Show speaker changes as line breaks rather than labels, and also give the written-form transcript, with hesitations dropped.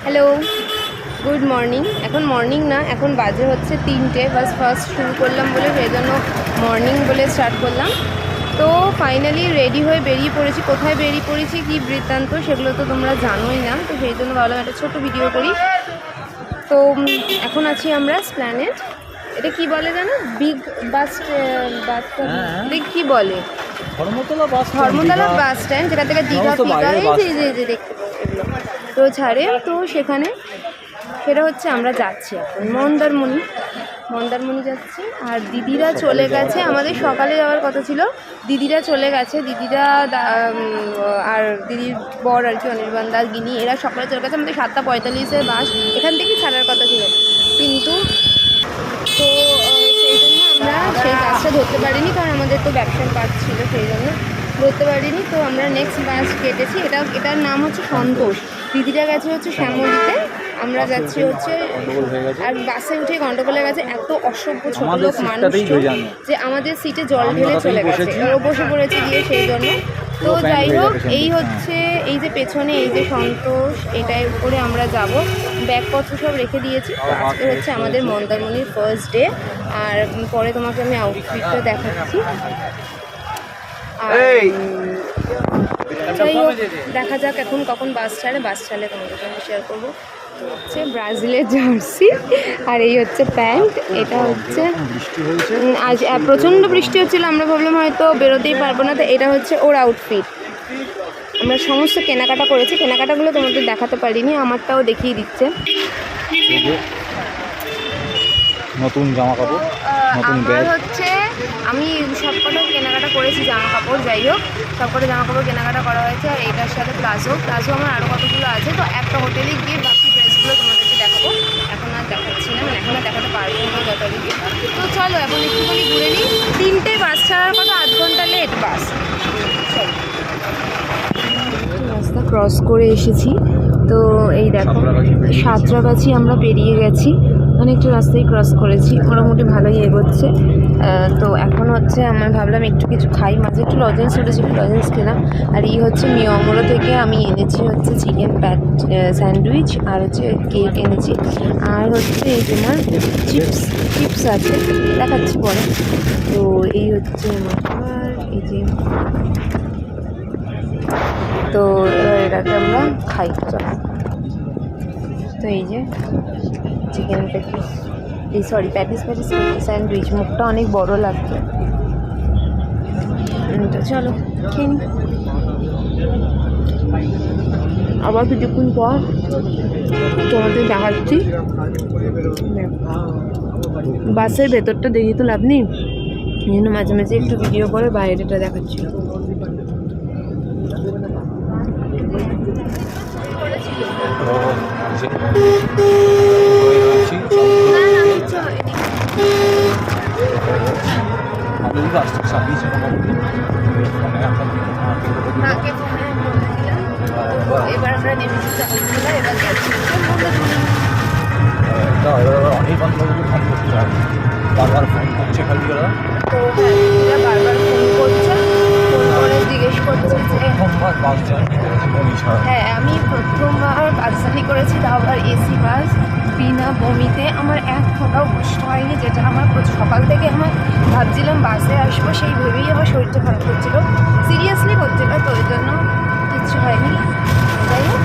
Hello, good morning. এখন morning না, এখন বাজে হচ্ছে 3টে। বাস ফার্স্ট শুরু করলাম বলে সেই জন্য মর্নিং বলে স্টার্ট করলাম। তো ফাইনালি রেডি হয়ে বেরিয়ে পড়েছি। কোথায় বেরিয়ে পড়েছি, কী বৃত্তান্ত, সেগুলো তো তোমরা জানোই না। তো সেই জন্য ভাবলাম একটা ছোটো ভিডিও করি। তো এখন আছি আমরা স্প্ল্যানেড। এটা কি বলে জানো? বিগ বাস এটা কী বলে? ধর্মতলা বাস স্ট্যান্ড, যেটা থেকে দীঘা ফিঘা এই যে দেখতে পাবো এগুলো তো ছাড়ে। তো সেটা হচ্ছে আমরা যাচ্ছি এখন মন্দারমণি যাচ্ছি। আর দিদিরা চলে গেছে, আমাদের সকালে যাওয়ার কথা ছিল, দিদিরা চলে গেছে। দিদিরা আর দিদির বর আর কি, অনির্বাণ দা, গিনি, এরা সকালে চলে গেছে। আমাদের 7:45 বাস এখান থেকেই ছাড়ার কথা ছিল, কিন্তু তো সেই জন্য আমরা সেই বাসটা ধরতে পারিনি, কারণ আমাদের তো ব্যবসার কাজ ছিল, সেই জন্য ধরতে পারিনি। তো আমরা নেক্সট বাস কেটেছি। এটার নাম হচ্ছে সন্তোষ। দিদিরা গেছে হচ্ছে শ্যামলীতে, আমরা যাচ্ছি হচ্ছে। আর বাসে উঠে গন্ডগোল হয়ে গেছে, এত অসভ্য ছোট লোক মানুষ যে আমাদের সিটে জল ঢেলে চলে গেছে। ও বসে পড়েছে গিয়ে, সেই জন্য। তো যাই হোক, এই হচ্ছে এই যে পেছনে এই যে সন্তোষ, এটার উপরে আমরা যাব। ব্যাগপত্র সব রেখে দিয়েছি। তো আজকে হচ্ছে আমাদের মন্দারমণির ফার্স্ট ডে। আর পরে তোমাকে আমি আউটফিটটা দেখাচ্ছি। যাই হোক, দেখা যাক এখন কখন বাস ছাড়লে তোমাদের সঙ্গে শেয়ার করবো। হচ্ছে ব্রাজিলের জার্সি, আর এই হচ্ছে প্যান্ট। এটা হচ্ছে আজ প্রচণ্ড বৃষ্টি হচ্ছিলো, আমরা ভাবলাম হয়তো বেরোতেই পারবো না। তো এটা হচ্ছে ওর আউটফিট। আমরা সমস্ত কেনাকাটা করেছি, কেনাকাটাগুলো তোমাদের দেখাতে পারিনি, আমারটাও দেখিয়ে দিচ্ছে।
নতুন জামা কাপড়, নতুন ব্যাগ
হচ্ছে আমি সবকটা কেনাকাটা করেছি জামা কাপড়। যাই হোক, সবকটা জামা কাপড় কেনাকাটা করা হয়েছে। আর এটার সাথে প্লাজো আমার আরও কতগুলো আছে। তো একটা হোটেলে গিয়ে বাকি ড্রেসগুলো তোমাদেরকে দেখাবো। এখন আর দেখাচ্ছি না, মানে এখন আর দেখাতে পারবো না যথারীতি। তো চলো এখন একটুখানি ঘুরে নিই। 3টে বাস ছাড়ার কথা, 8 ঘন্টা লেট বাস। চলো, রাস্তা ক্রস করে এসেছি। তো এই দেখো, সাঁতরাগাছি আমরা পেরিয়ে গেছি। অনেকটা রাস্তায় ক্রস করেছি, মোটামুটি ভালোই এগোচ্ছে। তো এখন হচ্ছে আমার ভাবলাম একটু কিছু খাই। মাঝে একটু লজেন্স উঠেছিল, লজেন্স খেলাম। আর এই হচ্ছে মিয়মোড়ো থেকে আমি এনেছি হচ্ছে চিকেন স্যান্ডউইচ, আর হচ্ছে কেক এনেছি। আর হচ্ছে এই তোমার চিপস আছে, দেখাচ্ছি পরে। তো এই হচ্ছে আমার খাবার, এই যে। তো এটাকে আমরা খাই। তো এই যে চিকেন প্যাটিস স্যান্ডউইচ, মুখটা অনেক বড় লাগছে। তো চলো খেয়ে নিই। আবার কিছুক্ষণ পর তোমাদের দেখাচ্ছি। বাসের ভেতরটা দেখি তো লাভ নেই, এই জন্য মাঝে মাঝে একটু ভিডিও করে বাইরেটা দেখাচ্ছি। এবার আমরা নেমেছি চাকরিগুলো, এবার যাচ্ছি
অনেক বান্ধবীকে ফোন করতে হয়, বারবার ফোন করছে খালি ওরা।
তো হ্যাঁ, বারবার ফোন করছে, ফোন করে জিজ্ঞেস করছে যে হ্যাঁ, আমি প্রথমবার বাস জার্নি করেছি, তাও আবার এসি বাস, বিনা বমিতে। আমার এক ফোঁটাও কষ্ট হয়নি, যেটা আমার সকাল থেকে আমার ভাবছিলাম বাসে আসবো, সেই ভেবেই আমার শরীরটা খারাপ করছিলো, সিরিয়াসলি করছিলো। তো ওই জন্য কিচ্ছু হয়নি। যাই হোক,